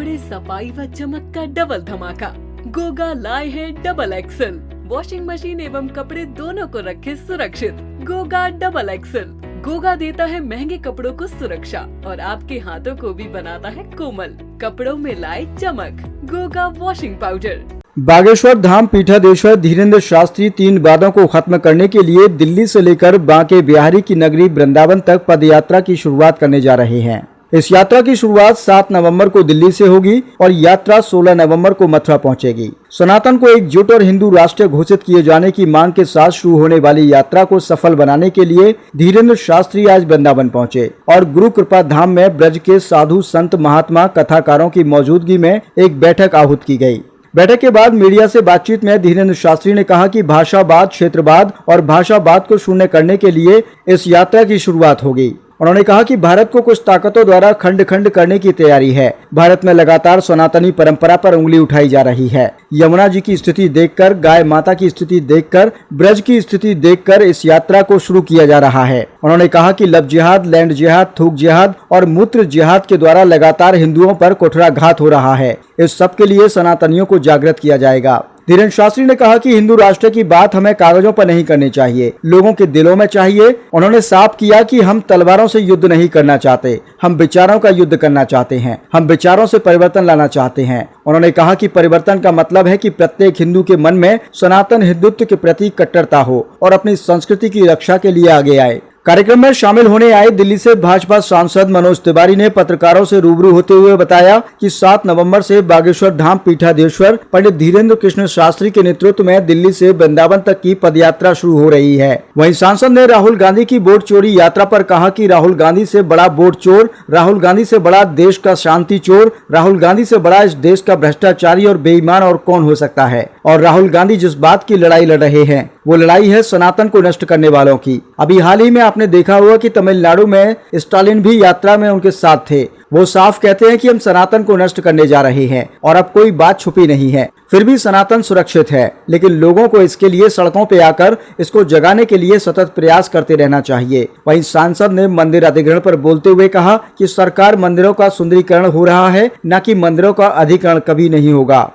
कपड़े सफाई व चमक का डबल धमाका। गोगा लाए है डबल एक्सल। वॉशिंग मशीन एवं कपड़े दोनों को रखे सुरक्षित। Goga double axle. गोगा देता है महंगे कपड़ों को सुरक्षा और आपके हाथों को भी बनाता है कोमल। कपड़ों में लाए चमक। Goga washing powder. बागेश्वर धाम पीठाधीश्वर धीरेन्द्र शास्त्री 3 वादों को खत्म करने के लिए दिल्ली से लेकर बांके बिहारी की नगरी वृंदावन तक पदयात्रा की शुरुआत करने जा रहे हैं। इस यात्रा की शुरुआत 7 नवंबर को दिल्ली से होगी और यात्रा 16 नवंबर को मथुरा पहुंचेगी। सनातन को एकजुट और हिंदू राष्ट्र घोषित किए जाने की मांग के साथ शुरू होने वाली यात्रा को सफल बनाने के लिए धीरेन्द्र शास्त्री आज वृंदावन पहुंचे और गुरु कृपा धाम में ब्रज के साधु संत महात्मा कथाकारों की मौजूदगी में एक बैठक आहूत की गई। बैठक के बाद मीडिया से बातचीत में धीरेन्द्र शास्त्री ने कहा कि भाषावाद, क्षेत्रवाद और भाषावाद को शून्य करने के लिए इस यात्रा की शुरुआत होगी। उन्होंने कहा कि भारत को कुछ ताकतों द्वारा खंड खंड करने की तैयारी है। भारत में लगातार सनातनी परंपरा पर उंगली उठाई जा रही है। यमुना जी की स्थिति देखकर, गाय माता की स्थिति देखकर, ब्रज की स्थिति देखकर इस यात्रा को शुरू किया जा रहा है। उन्होंने कहा कि लव जिहाद, लैंड जिहाद, थूक जिहाद और मूत्र जिहाद के द्वारा लगातार हिंदुओं पर कुठाराघात हो रहा है। इस सब के लिए सनातनियों को जागृत किया जाएगा। धीरेन्द्र शास्त्री ने कहा कि हिंदू राष्ट्र की बात हमें कागजों पर नहीं करनी चाहिए, लोगों के दिलों में चाहिए। उन्होंने साफ किया कि हम तलवारों से युद्ध नहीं करना चाहते, हम विचारों का युद्ध करना चाहते हैं। हम विचारों से परिवर्तन लाना चाहते हैं। उन्होंने कहा कि परिवर्तन का मतलब है कि प्रत्येक हिंदू के मन में सनातन हिंदुत्व के प्रति कट्टरता हो और अपनी संस्कृति की रक्षा के लिए आगे आए। कार्यक्रम में शामिल होने आए दिल्ली से भाजपा सांसद मनोज तिवारी ने पत्रकारों से रूबरू होते हुए बताया कि 7 नवंबर से बागेश्वर धाम पीठाधीश्वर पंडित धीरेन्द्र कृष्ण शास्त्री के नेतृत्व में दिल्ली से वृंदावन तक की पदयात्रा शुरू हो रही है। वहीं सांसद ने राहुल गांधी की वोट चोरी यात्रा पर कहा कि राहुल गांधी से बड़ा वोट चोर, राहुल गांधी से बड़ा देश का शांति चोर, राहुल गांधी से बड़ा इस देश का भ्रष्टाचारी और बेईमान और कौन हो सकता है। और राहुल गांधी जिस बात की लड़ाई लड़ रहे हैं वो लड़ाई है सनातन को नष्ट करने वालों की। अभी हाल ही में आपने देखा हुआ कि तमिलनाडु में स्टालिन भी यात्रा में उनके साथ थे। वो साफ कहते हैं कि हम सनातन को नष्ट करने जा रहे हैं और अब कोई बात छुपी नहीं है। फिर भी सनातन सुरक्षित है, लेकिन लोगों को इसके लिए सड़कों पे आकर इसको जगाने के लिए सतत प्रयास करते रहना चाहिए। वहीं सांसद ने मंदिर अधिग्रहण पर बोलते हुए कहा कि सरकार मंदिरों का सुंदरीकरण हो रहा है, न कि मंदिरों का अधिग्रहण कभी नहीं होगा।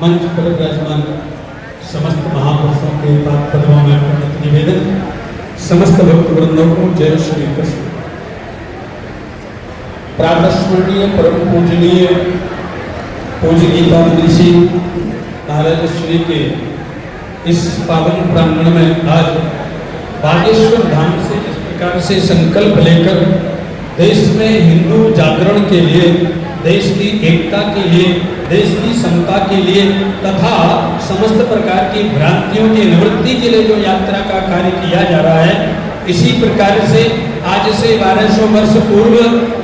मंच पर विराजमान समस्त महापुरुषों के पदों में प्रणत निवेदन, समस्त भक्त वृंदों को जय श्री कृष्ण। प्रातस्मरणीय परम पूजनीय पूज्य गीतानंद जी महाराज श्री के इस पावन प्रांगण में आज बागेश्वर धाम से इस प्रकार से संकल्प लेकर देश में हिंदू जागरण के लिए, देश की एकता के लिए, देश की समता के लिए तथा समस्त प्रकार की भ्रांतियों की निवृत्ति के लिए जो यात्रा का कार्य किया जा रहा है, इसी प्रकार से आज से 1200 वर्ष पूर्व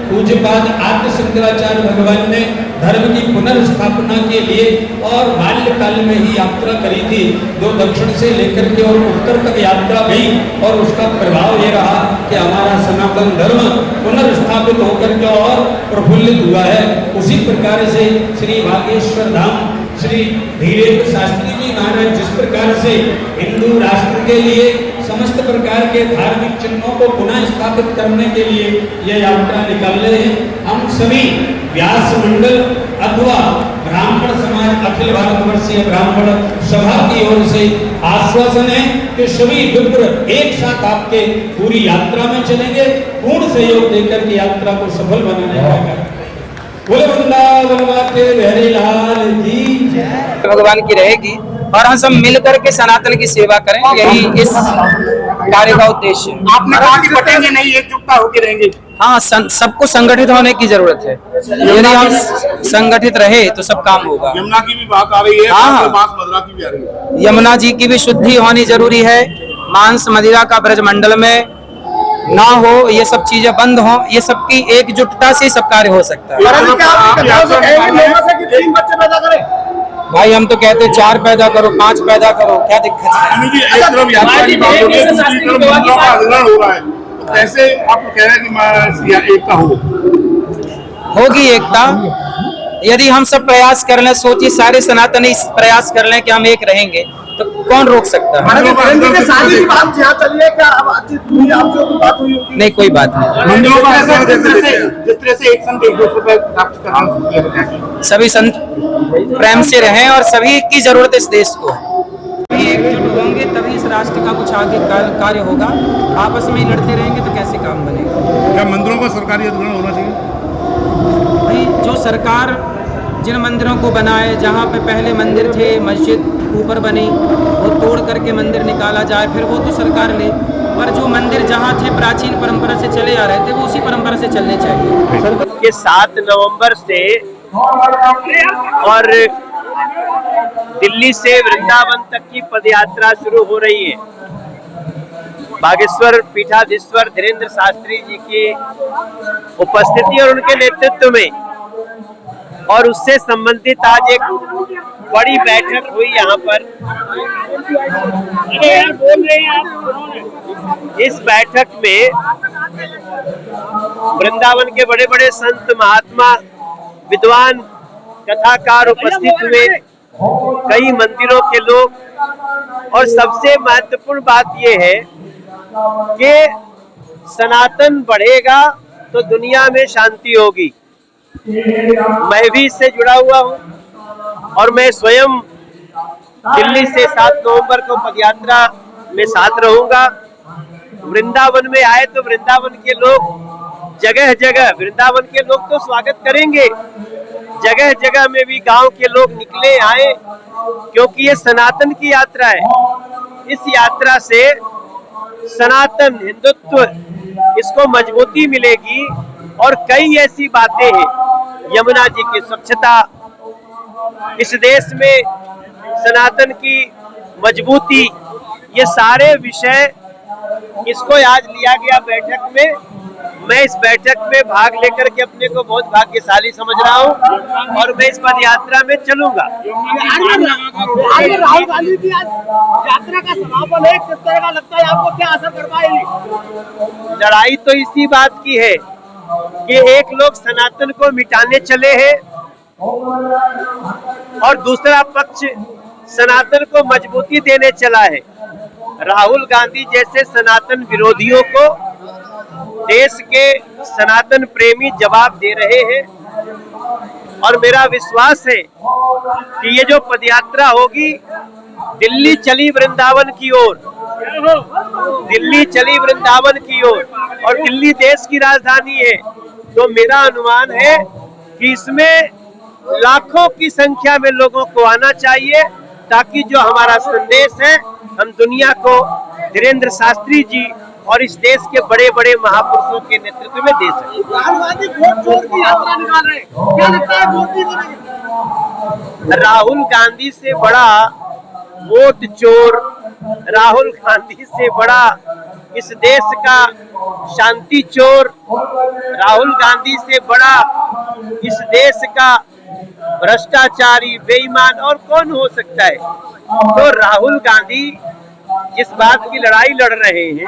पूज्यपाद आद्य शंकराचार्य भगवान ने धर्म की पुनर्स्थापना के लिए और बाल्यकाल में ही यात्रा करी थी, जो दक्षिण से लेकर के और उत्तर तक यात्रा गई और उसका प्रभाव ये रहा कि हमारा सनातन धर्म पुनर्स्थापित होकर के और प्रफुल्लित हुआ है। उसी प्रकार से श्री बागेश्वर धाम श्री धीरेन्द्र शास्त्री जी महाराज जिस प्रकार से हिंदू राष्ट्र के लिए समस्त प्रकार के धार्मिक चिन्हों को पुनः स्थापित करने के लिए यह यात्रा निकाल रहे हैं। हम सभी व्यास मंडल अथवा ब्राह्मण समाज अखिल भारतवर्षीय ब्राह्मण सभा की ओर से आश्वासन है कि सभी विप्र एक साथ आपके पूरी यात्रा में चलेंगे, पूर्ण सहयोग देकर के यात्रा को सफल बनाने का कार्य। भगवान की रहेगी और हम सब मिलकर के सनातन की सेवा करें, यही इस कार्य का उद्देश्य। आपने कहा कि बटेंगे नहीं, एकजुटता होकर रहेंगे। हाँ, सबको संगठित होने की जरूरत है। यदि हम संगठित रहे तो सब काम होगा। यमुना की भी बात आ रही है। हाँ, मदिरा की भी आ रही है। यमुना जी की भी शुद्धि होनी जरूरी है। मांस मदिरा का ब्रज मंडल में ना हो, ये सब चीजें बंद हो, ये सबकी एकजुटता से सब कार्य हो सकता है। भाई हम तो कहते 4 पैदा करो, 5 पैदा करो, क्या दिक्कत है? कैसे आप कह रहे हैं कि एकता होगी? एकता यदि हम सब प्रयास कर लें, सोचिए सारे सनातनी प्रयास कर लें कि हम एक रहेंगे, तो कौन रोक सकता है? नहीं, कोई बात नहीं। मंदिरों का जिस तरह से एक संत एक दूसरे पर प्राप्त करना, सभी संत प्रेम से रहें और सभी की जरूरत इस देश को है। सभी एकजुट होंगे तभी इस राष्ट्र का कुछ आगे कार्य होगा। आपस में ही लड़ते रहेंगे तो कैसे काम बनेगा? क्या मंदिरों का सरकारी अधिग्रहण होना चाहिए? भाई, जो सरकार जिन मंदिरों को बनाए, जहाँ पे पहले मंदिर थे, मस्जिद ऊपर बनी, वो तोड़ करके मंदिर निकाला जाए, फिर वो तो सरकार ले। पर जो मंदिर जहाँ थे प्राचीन परंपरा से चले आ रहे थे, वो उसी परंपरा से चलने चाहिए। के 7 नवंबर से और दिल्ली से वृंदावन तक की पदयात्रा शुरू हो रही है। बागेश्वर पीठाधीश्वर धीरेन्द्र शास्त्री जी की उपस्थिति और उनके नेतृत्व में और उससे संबंधित आज एक बड़ी बैठक हुई यहाँ पर। इस बैठक में वृंदावन के बड़े बड़े संत, महात्मा, विद्वान, कथाकार उपस्थित हुए, कई मंदिरों के लोग। और सबसे महत्वपूर्ण बात यह है कि सनातन बढ़ेगा तो दुनिया में शांति होगी। मैं भी इससे जुड़ा हुआ हूँ और मैं स्वयं दिल्ली से 7 नवंबर को पदयात्रा में साथ रहूंगा। वृंदावन में आए तो वृंदावन के लोग जगह जगह, वृंदावन के लोग तो स्वागत करेंगे, जगह जगह में भी गांव के लोग निकले आए, क्योंकि ये सनातन की यात्रा है। इस यात्रा से सनातन हिंदुत्व, इसको मजबूती मिलेगी। और कई ऐसी बातें हैं, यमुना जी की स्वच्छता, इस देश में सनातन की मजबूती, ये सारे विषय इसको आज लिया गया बैठक में। मैं इस बैठक में भाग लेकर के अपने को बहुत भाग्यशाली समझ रहा हूँ और मैं इस पद यात्रा में चलूंगा। राहुल गांधी की आज यात्रा का समापन है, किस तरह का लगता है आपको, क्या असर कर पाएगी? लड़ाई तो इसी बात की है कि एक लोग सनातन को मिटाने चले हैं और दूसरा पक्ष सनातन को मजबूती देने चला है। राहुल गांधी जैसे सनातन विरोधियों को देश के सनातन प्रेमी जवाब दे रहे हैं और मेरा विश्वास है कि ये जो पदयात्रा होगी, दिल्ली चली वृंदावन की ओर, दिल्ली चली वृंदावन की ओर, और दिल्ली देश की राजधानी है। तो मेरा अनुमान है कि इसमें लाखों की संख्या में लोगों को आना चाहिए, ताकि जो हमारा संदेश है हम दुनिया को धीरेन्द्र शास्त्री जी और इस देश के बड़े बड़े महापुरुषों के नेतृत्व में दे सके। राहुल गांधी वोट चोर की यात्रा निकाल रहे हैं, क्या लगता है वोट नहीं देंगे? राहुल गांधी से बड़ा वोट चोर, राहुल गांधी से बड़ा इस देश का शांति चोर, राहुल गांधी से बड़ा इस देश का भ्रष्टाचारी, बेईमान और कौन हो सकता है? तो राहुल गांधी जिस बात की लड़ाई लड़ रहे हैं,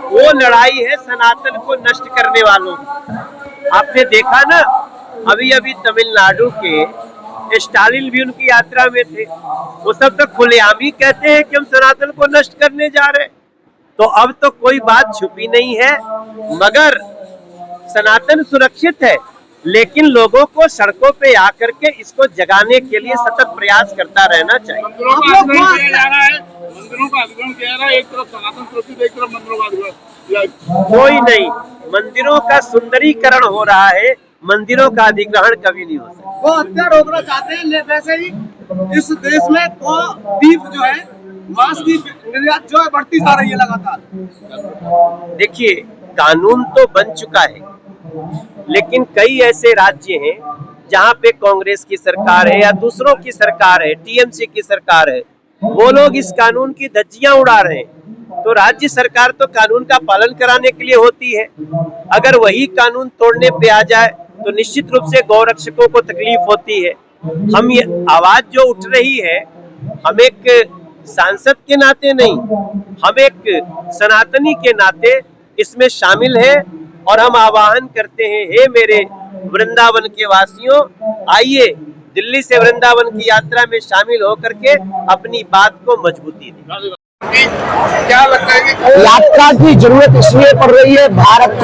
वो लड़ाई है सनातन को नष्ट करने वालों की। आपने देखा ना, अभी अभी तमिलनाडु के स्टालिन भी उनकी यात्रा में थे। वो सब तो खुलेआम ही कहते हैं कि हम सनातन को नष्ट करने जा रहे हैं। तो अब तो कोई बात छुपी नहीं है, मगर सनातन सुरक्षित है, लेकिन लोगों को सड़कों पे आकर के इसको जगाने के लिए सतत प्रयास करता रहना चाहिए। मंदिरों का अधिग्रहण किया जा रहा है, एक तरफ सनातन सुरक्षित, एक तरफ मंदिरों का अधिग्रहण। कोई नहीं, मंदिरों का सुंदरीकरण हो रहा है, मंदिरों का अधिग्रहण कभी नहीं हो सकता। वो हत्या रोकना चाहते हैं, वैसे ही इस देश में तो दीप जो है, मांस की निर्यात जो है बढ़ती जा रही है लगातार। देखिए, कानून तो बन चुका है, लेकिन कई ऐसे राज्य हैं जहां पे कांग्रेस की सरकार है या दूसरों की सरकार है, टीएमसी की सरकार है, वो लोग इस कानून की धज्जियां उड़ा रहे हैं। तो राज्य सरकार तो कानून का पालन कराने के लिए होती है। अगर वही कानून तोड़ने पे आ जाए तो निश्चित रूप से गौरक्षकों को तकलीफ होती है। हम ये आवाज जो उठ रही है, हम एक सांसद के नाते नहीं, हम एक सनातनी के नाते इसमें शामिल है और हम आह्वान करते हैं, हे मेरे वृंदावन के वासियों, आइए दिल्ली से वृंदावन की यात्रा में शामिल होकर के अपनी बात को मजबूती दी। क्या लगता है कि यात्रा की जरूरत इसलिए पड़ रही है, भारत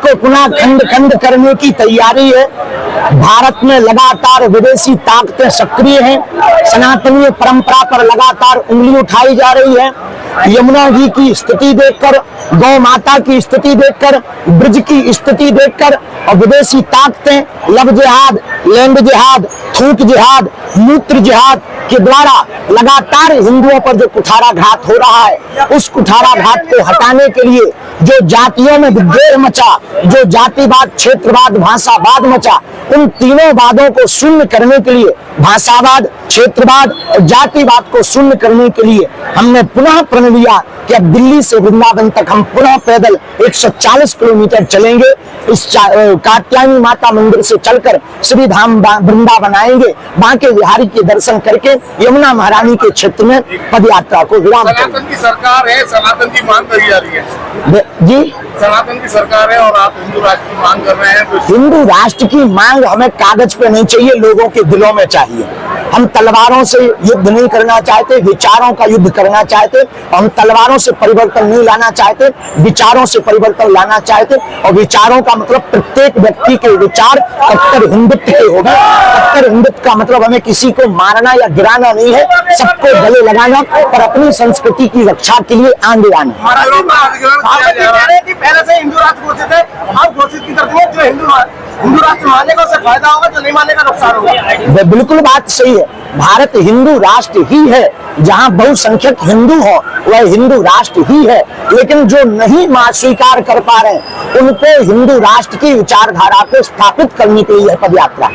को पुनः खंड खंड करने की तैयारी है। भारत में लगातार विदेशी ताकतें सक्रिय हैं, सनातनीय परंपरा पर लगातार उंगली उठाई जा रही है। यमुना जी की स्थिति देखकर, गौ माता की स्थिति देखकर, ब्रज की स्थिति देखकर और विदेशी ताकतें लव जिहाद, लैंड जिहाद, थूक जिहाद, मूत्र जिहाद के द्वारा लगातार हिंदुओं पर जो कुठाराघात हो रहा है, उस कुठाराघात को हटाने के लिए जो जातियों में विद्वेष मचा, जो जातिवाद, क्षेत्रवाद, भाषावाद मचा, उन तीनों वादों को शून्य करने के लिए, भाषावाद, क्षेत्रवाद और जातिवाद को शून्य करने के लिए हमने पुनः प्रण लिया कि अब दिल्ली से वृंदावन तक हम पुनः पैदल 140 किलोमीटर चलेंगे। इस कात्यायनी माता मंदिर से चलकर श्री धाम वृंदावन आएंगे, बांके बिहारी के दर्शन करके यमुना महारानी के क्षेत्र में पद यात्रा को विराम देंगे। सनातन की सरकार है, सनातन की मांग करी जा रही है जी, सनातन की सरकार है और आप हिंदू राष्ट्र की मांग कर रहे हैं, तो हिंदू राष्ट्र की मांग हमें कागज पे नहीं चाहिए, लोगों के दिलों में चाहिए। हम तलवारों से युद्ध नहीं करना चाहते, विचारों का युद्ध करना चाहते। हम तलवारों से परिवर्तन नहीं लाना चाहते, विचारों से परिवर्तन लाना चाहते। और विचारों का मतलब प्रत्येक व्यक्ति के विचार कट्टर हिंदुत्व के होगा। कट्टर हिंदुत्व का मतलब हमें किसी को मारना या गिराना नहीं है, सबको गले लगाना और अपनी संस्कृति की रक्षा के लिए आगे आना। पहले से हिंदू राष्ट्र घोषित है, अब घोषित की तरफ है, जो हिंदू राष्ट्र मानेगा उससे फायदा होगा, जो नहीं मानेगा नुकसान होगा। बिल्कुल बात सही है। भारत हिंदू राष्ट्र ही है, जहां बहुसंख्यक हिंदू हो वह हिंदू राष्ट्र ही है। लेकिन जो नहीं स्वीकार कर पा रहे हैं, उनको हिंदू राष्ट्र की विचारधारा को स्थापित करने के लिए पद यात्रा।